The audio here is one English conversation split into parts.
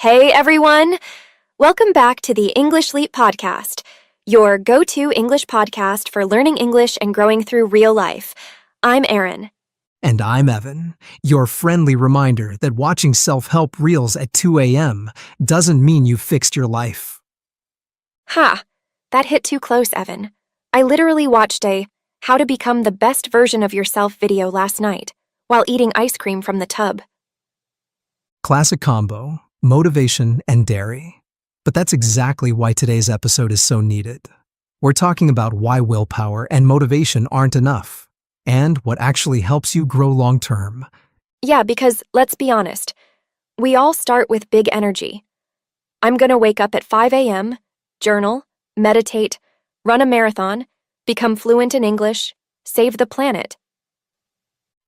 Hey everyone! Welcome back to the English Leap Podcast, your go-to English podcast for learning English and growing through real life. I'm Erin. And I'm Evan, your friendly reminder that watching self-help reels at 2 a.m. doesn't mean you've fixed your life. Ha! That hit too close, Evan. I literally watched a How to Become the Best Version of Yourself video last night while eating ice cream from the tub. Classic combo, motivation and dairy. But that's exactly why today's episode is so needed. We're talking about why willpower and motivation aren't enough, and what actually helps you grow long-term. Yeah, because let's be honest, we all start with big energy. I'm gonna wake up at 5 a.m., journal, meditate, run a marathon, become fluent in English, save the planet.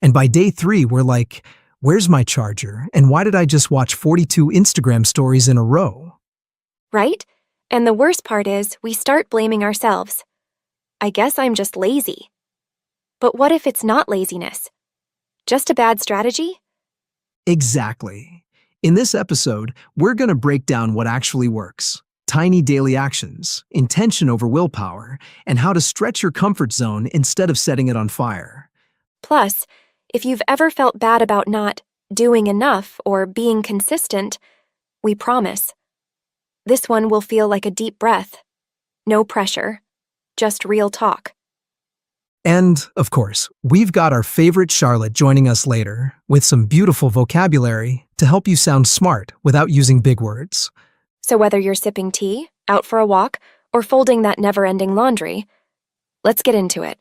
And by day 3, we're like, where's my charger, and why did I just watch 42 Instagram stories in a row? Right? And the worst part is, we start blaming ourselves. I guess I'm just lazy. But what if it's not laziness? Just a bad strategy? Exactly. In this episode, we're going to break down what actually works, tiny daily actions, intention over willpower, and how to stretch your comfort zone instead of setting it on fire. Plus, if you've ever felt bad about not doing enough or being consistent, we promise. This one will feel like a deep breath. No pressure. Just real talk. And, of course, we've got our favorite Charlotte joining us later with some beautiful vocabulary to help you sound smart without using big words. So whether you're sipping tea, out for a walk, or folding that never-ending laundry, let's get into it.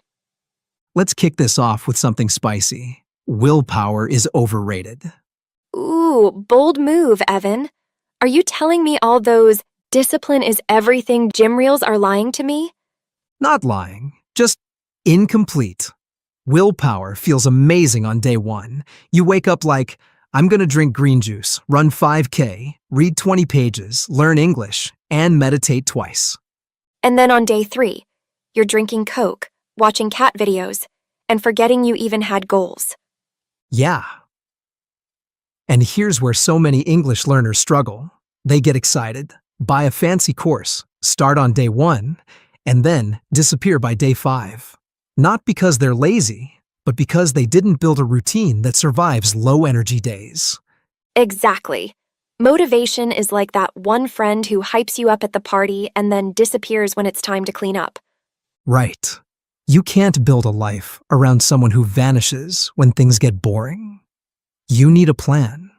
Let's kick this off with something spicy. Willpower is overrated. Ooh, bold move, Evan. Are you telling me all those discipline is everything gym reels are lying to me? Not lying, just incomplete. Willpower feels amazing on day 1. You wake up like, I'm gonna drink green juice, run 5K, read 20 pages, learn English, and meditate twice. And then on day 3, you're drinking Coke, watching cat videos, and forgetting you even had goals. Yeah. And here's where so many English learners struggle. They get excited, buy a fancy course, start on day 1, and then disappear by day 5. Not because they're lazy, but because they didn't build a routine that survives low-energy days. Exactly. Motivation is like that one friend who hypes you up at the party and then disappears when it's time to clean up. Right. You can't build a life around someone who vanishes when things get boring. You need a plan.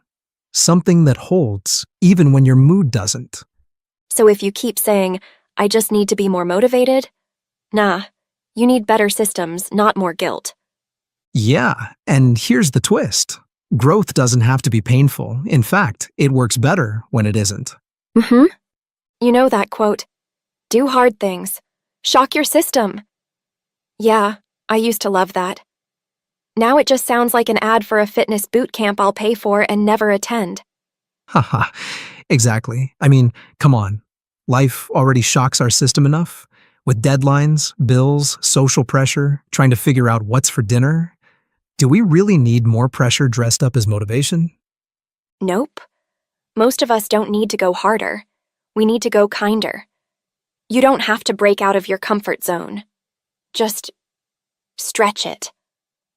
Something that holds even when your mood doesn't. So if you keep saying, I just need to be more motivated, nah, you need better systems, not more guilt. Yeah, and here's the twist. Growth doesn't have to be painful. In fact, it works better when it isn't. You know that quote, do hard things, shock your system. Yeah, I used to love that. Now it just sounds like an ad for a fitness boot camp I'll pay for and never attend. Haha, exactly. I mean, come on. Life already shocks our system enough? With deadlines, bills, social pressure, trying to figure out what's for dinner? Do we really need more pressure dressed up as motivation? Nope. Most of us don't need to go harder. We need to go kinder. You don't have to break out of your comfort zone. Just stretch it,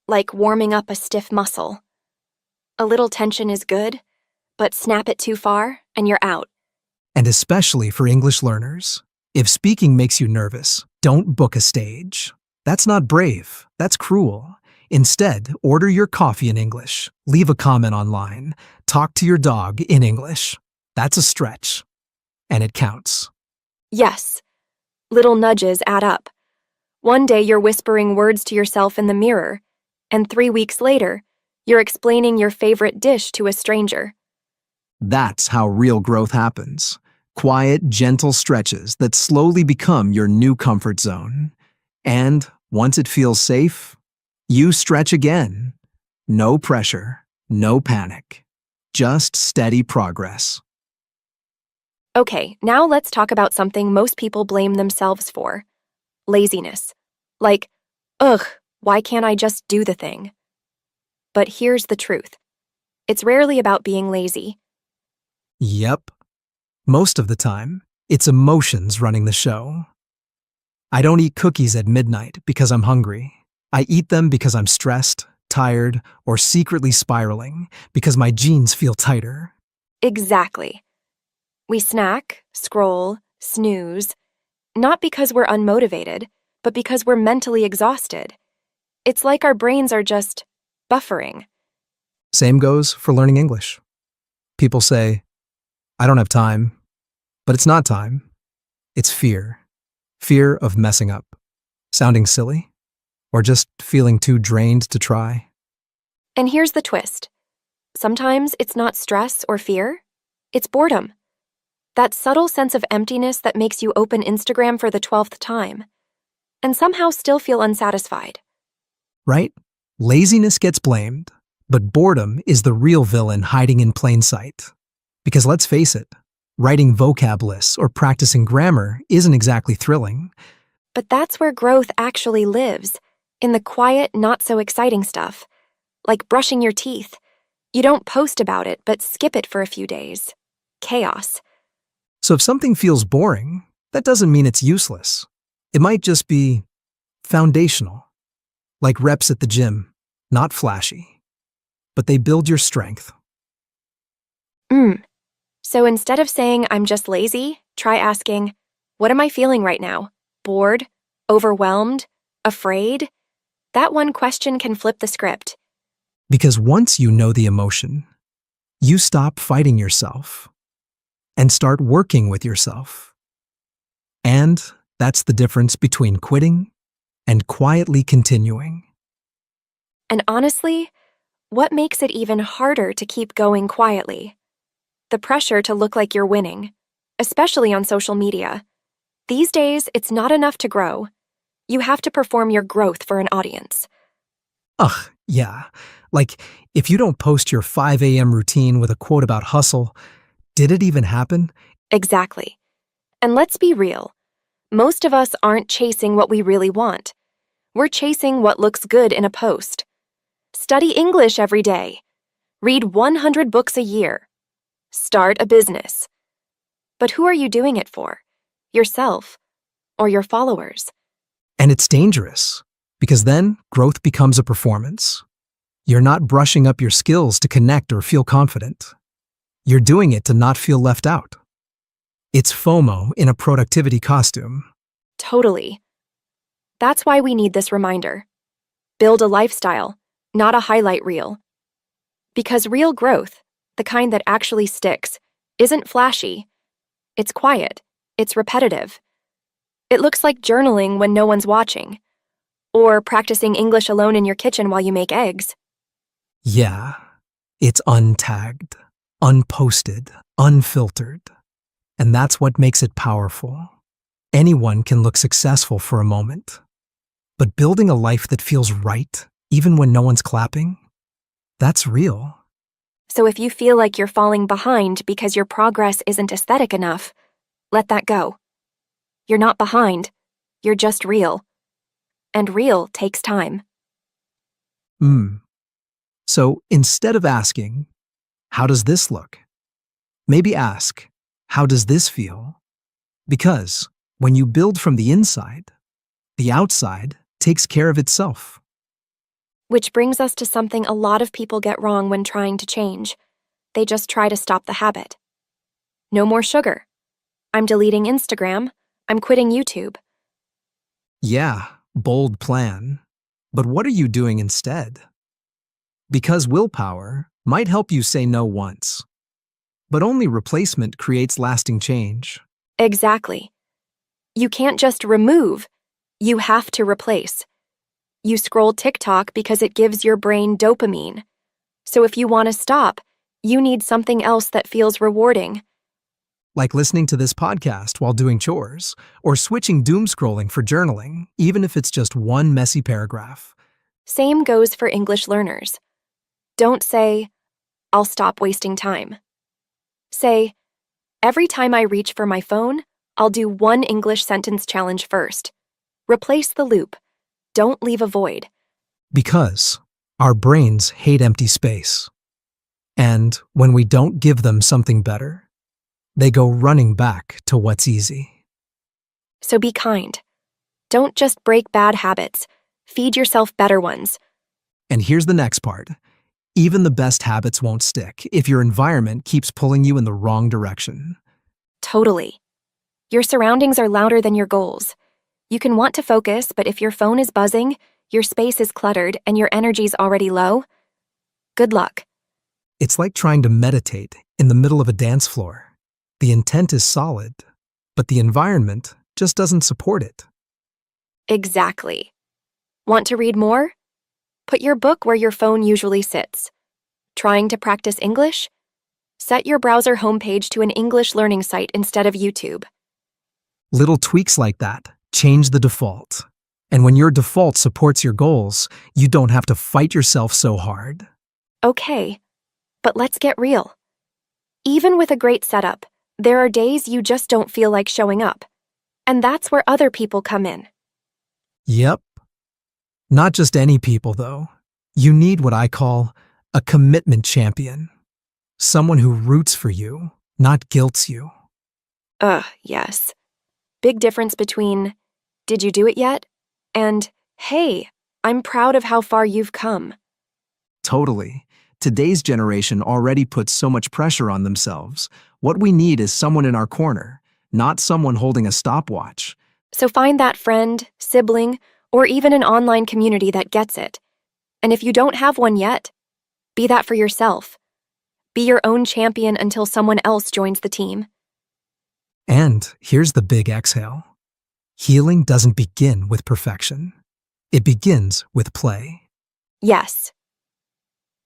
like warming up a stiff muscle. A little tension is good, but snap it too far and you're out. And especially for English learners. If speaking makes you nervous, don't book a stage. That's not brave, that's cruel. Instead, order your coffee in English, leave a comment online, talk to your dog in English. That's a stretch. And it counts. Yes, little nudges add up. One day you're whispering words to yourself in the mirror, and 3 weeks later, you're explaining your favorite dish to a stranger. That's how real growth happens. Quiet, gentle stretches that slowly become your new comfort zone. And once it feels safe, you stretch again. No pressure, no panic. Just steady progress. Okay, now let's talk about something most people blame themselves for. Laziness. Like, ugh, why can't I just do the thing? But here's the truth. It's rarely about being lazy. Yep. Most of the time, it's emotions running the show. I don't eat cookies at midnight because I'm hungry. I eat them because I'm stressed, tired, or secretly spiraling because my jeans feel tighter. Exactly. We snack, scroll, snooze, not because we're unmotivated, but because we're mentally exhausted. It's like our brains are just buffering. Same goes for learning English. People say, I don't have time, but it's not time. It's fear. Fear of messing up, sounding silly, or just feeling too drained to try. And here's the twist. Sometimes it's not stress or fear, it's boredom. That subtle sense of emptiness that makes you open Instagram for the 12th time and somehow still feel unsatisfied. Right? Laziness gets blamed, but boredom is the real villain hiding in plain sight. Because let's face it, writing vocab lists or practicing grammar isn't exactly thrilling. But that's where growth actually lives, in the quiet, not so exciting stuff, like brushing your teeth. You don't post about it, but skip it for a few days. Chaos. So if something feels boring, that doesn't mean it's useless. It might just be foundational, like reps at the gym, not flashy, but they build your strength. So instead of saying, I'm just lazy, try asking, what am I feeling right now? Bored? Overwhelmed? Afraid? That one question can flip the script. Because once you know the emotion, you stop fighting yourself and start working with yourself. And that's the difference between quitting and quietly continuing. And honestly, what makes it even harder to keep going quietly? The pressure to look like you're winning, especially on social media. These days, it's not enough to grow. You have to perform your growth for an audience. Ugh, yeah. Like, if you don't post your 5 a.m. routine with a quote about hustle, did it even happen? Exactly. And let's be real. Most of us aren't chasing what we really want. We're chasing what looks good in a post. Study English every day. Read 100 books a year. Start a business. But who are you doing it for? Yourself or your followers? And it's dangerous, because then growth becomes a performance. You're not brushing up your skills to connect or feel confident. You're doing it to not feel left out. It's FOMO in a productivity costume. Totally. That's why we need this reminder. Build a lifestyle, not a highlight reel. Because real growth, the kind that actually sticks, isn't flashy. It's quiet. It's repetitive. It looks like journaling when no one's watching, or practicing English alone in your kitchen while you make eggs. Yeah, it's untagged, unposted, unfiltered. And that's what makes it powerful. Anyone can look successful for a moment. But building a life that feels right, even when no one's clapping, that's real. So if you feel like you're falling behind because your progress isn't aesthetic enough, let that go. You're not behind. You're just real. And real takes time. So instead of asking, how does this look? Maybe ask, how does this feel? Because when you build from the inside, the outside takes care of itself. Which brings us to something a lot of people get wrong when trying to change. They just try to stop the habit. No more sugar. I'm deleting Instagram. I'm quitting YouTube. Yeah, bold plan. But what are you doing instead? Because willpower might help you say no once, but only replacement creates lasting change. Exactly. You can't just remove. You have to replace. You scroll TikTok because it gives your brain dopamine. So if you want to stop, you need something else that feels rewarding. Like listening to this podcast while doing chores, or switching doom scrolling for journaling, even if it's just one messy paragraph. Same goes for English learners. Don't say, I'll stop wasting time. Say, every time I reach for my phone, I'll do one English sentence challenge first. Replace the loop. Don't leave a void. Because our brains hate empty space. And when we don't give them something better, They go running back to what's easy. So be kind. Don't just break bad habits. Feed yourself better ones. And here's the next part. Even the best habits won't stick if your environment keeps pulling you in the wrong direction. Totally. Your surroundings are louder than your goals. You can want to focus, but if your phone is buzzing, your space is cluttered, and your energy's already low, good luck. It's like trying to meditate in the middle of a dance floor. The intent is solid, but the environment just doesn't support it. Exactly. Want to read more? Put your book where your phone usually sits. Trying to practice English? Set your browser homepage to an English learning site instead of YouTube. Little tweaks like that change the default. And when your default supports your goals, you don't have to fight yourself so hard. Okay, but let's get real. Even with a great setup, there are days you just don't feel like showing up. And that's where other people come in. Yep. Not just any people, though. You need what I call a commitment champion. Someone who roots for you, not guilts you. Yes. Big difference between, did you do it yet? And, hey, I'm proud of how far you've come. Totally. Today's generation already puts so much pressure on themselves. What we need is someone in our corner, not someone holding a stopwatch. So find that friend, sibling, or even an online community that gets it. And if you don't have one yet, be that for yourself. Be your own champion until someone else joins the team. And here's the big exhale. Healing doesn't begin with perfection. It begins with play. Yes.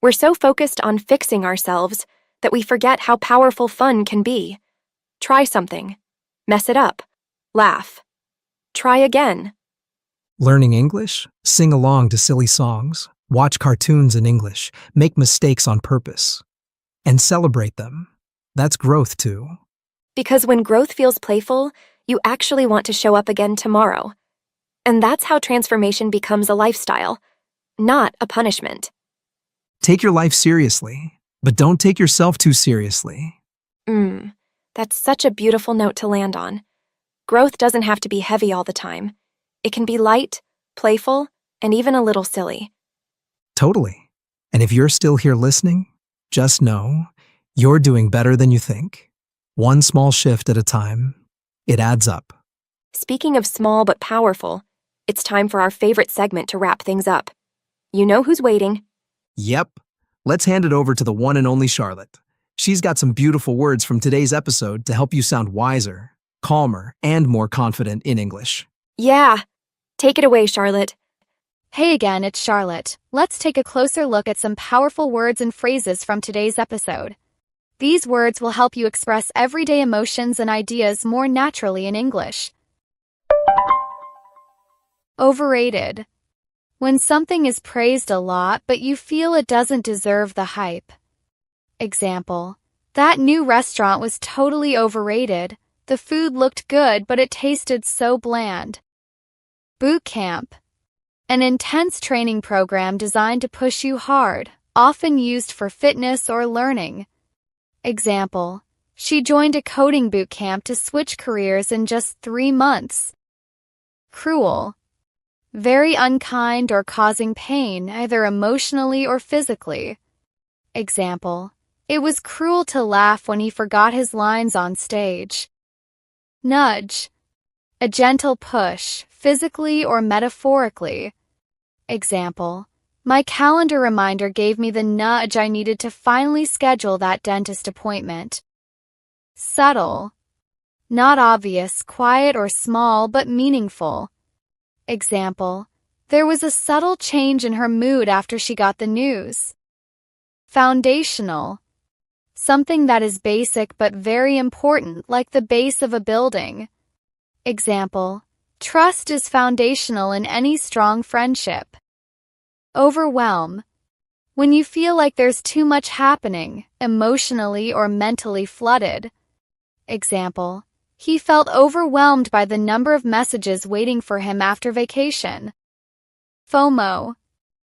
We're so focused on fixing ourselves that we forget how powerful fun can be. Try something. Mess it up. Laugh. Try again. Learning English? Sing along to silly songs. Watch cartoons in English. Make mistakes on purpose. And celebrate them. That's growth too. Because when growth feels playful, you actually want to show up again tomorrow. And that's how transformation becomes a lifestyle, not a punishment. Take your life seriously, but don't take yourself too seriously. That's such a beautiful note to land on. Growth doesn't have to be heavy all the time. It can be light, playful, and even a little silly. Totally. And if you're still here listening, just know you're doing better than you think. One small shift at a time, it adds up. Speaking of small but powerful, it's time for our favorite segment to wrap things up. You know who's waiting. Yep. Let's hand it over to the one and only Charlotte. She's got some beautiful words from today's episode to help you sound wiser, calmer, and more confident in English. Yeah. Take it away, Charlotte. Hey again, it's Charlotte. Let's take a closer look at some powerful words and phrases from today's episode. These words will help you express everyday emotions and ideas more naturally in English. Overrated. When something is praised a lot but you feel it doesn't deserve the hype. Example: that new restaurant was totally overrated. The food looked good but it tasted so bland. Boot camp. An intense training program designed to push you hard, often used for fitness or learning. Example: she joined a coding boot camp to switch careers in just 3 months. Cruel. Very unkind or causing pain, either emotionally or physically. Example: it was cruel to laugh when he forgot his lines on stage. Nudge. A gentle push, physically or metaphorically. Example: my calendar reminder gave me the nudge I needed to finally schedule that dentist appointment. Subtle. Not obvious, quiet, or small, but meaningful. Example: there was a subtle change in her mood after she got the news. Foundational. Something that is basic but very important, like the base of a building. Example: trust is foundational in any strong friendship. Overwhelm. When you feel like there's too much happening, emotionally or mentally flooded. Example: he felt overwhelmed by the number of messages waiting for him after vacation. FOMO.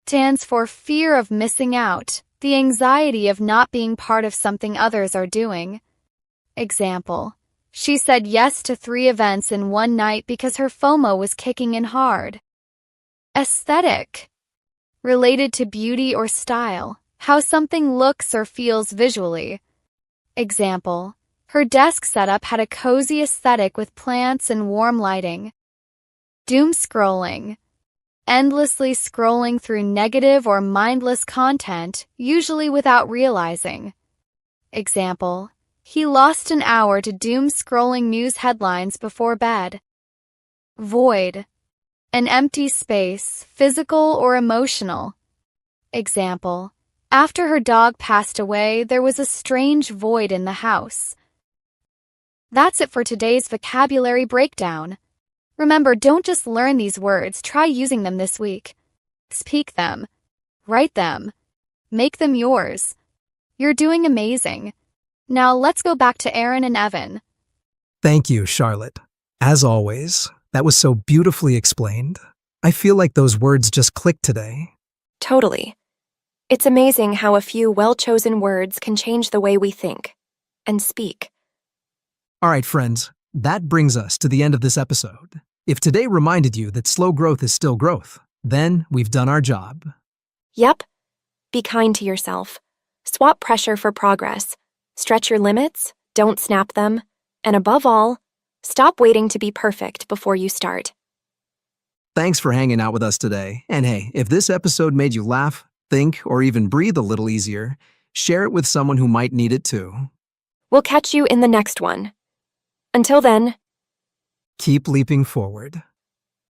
Stands for fear of missing out, the anxiety of not being part of something others are doing. Example: she said yes to 3 events in one night because her FOMO was kicking in hard. Aesthetic. Related to beauty or style, how something looks or feels visually. Example: her desk setup had a cozy aesthetic with plants and warm lighting. Doom scrolling. Endlessly scrolling through negative or mindless content, usually without realizing. Example: he lost an hour to doom scrolling news headlines before bed. Void. An empty space, physical or emotional. Example: after her dog passed away, there was a strange void in the house. That's it for today's vocabulary breakdown. Remember, don't just learn these words, try using them this week. Speak them. Write them. Make them yours. You're doing amazing. Now let's go back to Aaron and Evan. Thank you, Charlotte. As always, that was so beautifully explained. I feel like those words just clicked today. Totally. It's amazing how a few well-chosen words can change the way we think and speak. All right, friends, that brings us to the end of this episode. If today reminded you that slow growth is still growth, then we've done our job. Yep. Be kind to yourself. Swap pressure for progress. Stretch your limits, don't snap them, and above all, stop waiting to be perfect before you start. Thanks for hanging out with us today. And hey, if this episode made you laugh, think, or even breathe a little easier, share it with someone who might need it too. We'll catch you in the next one. Until then, Keep leaping forward.